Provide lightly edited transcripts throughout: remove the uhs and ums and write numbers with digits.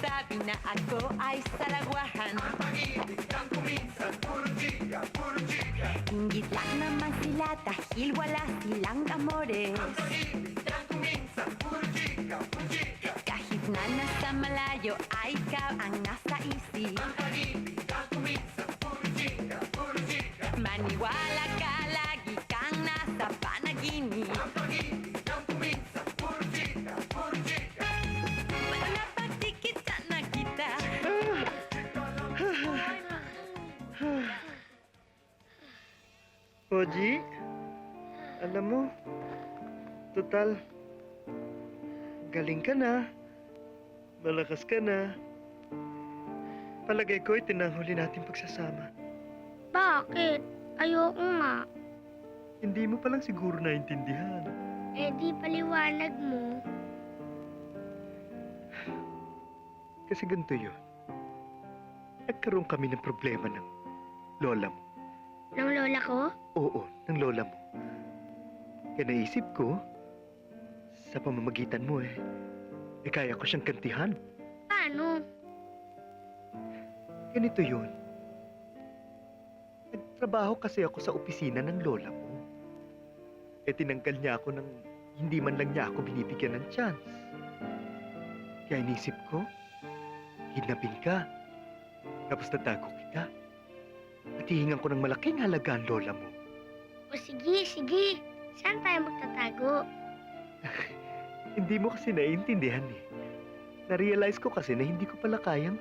nagsasabi na ako ay salawahan. Ang pag-ibig ng kuminsan, puro chika. Inggit lang naman sila dahil wala silang amore. Ang pag-ibig ng kuminsan, puro chika. Kahit na nasa malayo ay ikaw ang nasa isip. Ang pag-ibig ng kuminsan, puro chika. Maniwala ka, lagi kang nasa panaginip. Ang pag-ibig ng kuminsan, puro chika. Paano na pagdikita na kita? Oji, alam mo, total, galing ka na, malakas ka na. Palagay ko, itinanghuli natin pagsasama. Bakit? Ayoko nga. Hindi mo palang siguro naintindihan. Eh di paliwanag mo. Kasi ganito yun. Nagkaroon kami ng problema ng lola mo. Ng lola ko? Oo, ng lola mo. Kaya naisip ko, sa pamamagitan mo kaya ko siyang kantihan. Paano? Ganito yun. Nagtrabaho kasi ako sa opisina ng lola mo. Tinanggal niya ako ng hindi man lang niya ako binibigyan ng chance. Kaya inisip ko, hinapin ka. Tapos natago kita. At hihingan ko ng malaking halaga ang lola mo. O sige. Saan tayo magtatago? Hindi mo kasi naiintindihan Na-realize ko kasi na hindi ko pala kayang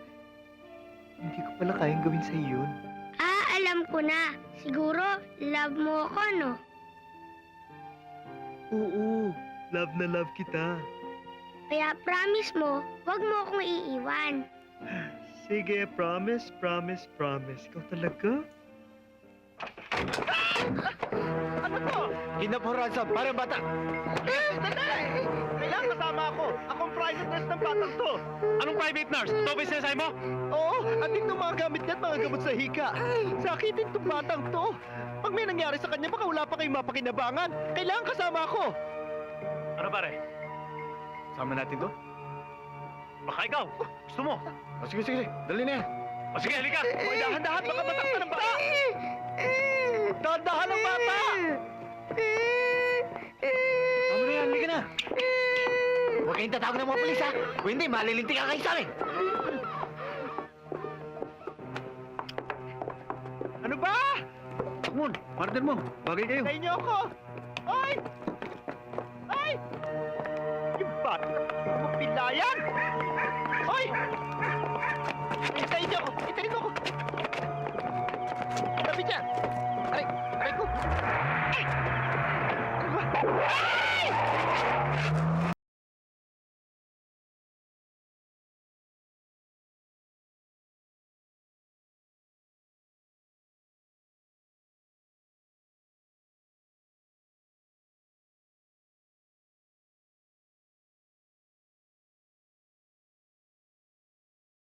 gawin sa iyo yun. Alam ko na. Siguro, love mo ako, no? Oo, love na love kita. Kaya promise mo, wag mo akong iiwan. Sige, promise. Ikaw talaga? Ano to? Hinapuran sa parang bata. Sandali! Kailangan kasama ako. Akong private nurse ng batang to. Anong private nurse? Ito ba yung sinasabi mo? Oo, ating itong mga gamit niya at mga gamot sa hika. Sakitin itong batang to. Pag may nangyari sa kanya, baka wala pa kayong mapakinabangan. Kailangan kasama ako. Ano pare? Sama natin to? Baka ikaw. Gusto mo? Sige. Dali na yan. Sige, halika. Huwag dahan-dahan. Baka matakta ng bata. Dahan-dahan ng bata. Tama na yan. Halika na. Huwag kayong tatawag ng mga pulis, ha? Kung hindi, malilintik ka kayo sa amin. Ano ba? Takmon, partner mo. Bagay kayo. Sa inyo ako. Ay! Yung bata. Yung pilayan! Hoy! Hintayin niyo ako! Tabi dyan! Aray ko! Ay! Ano ba? Ay!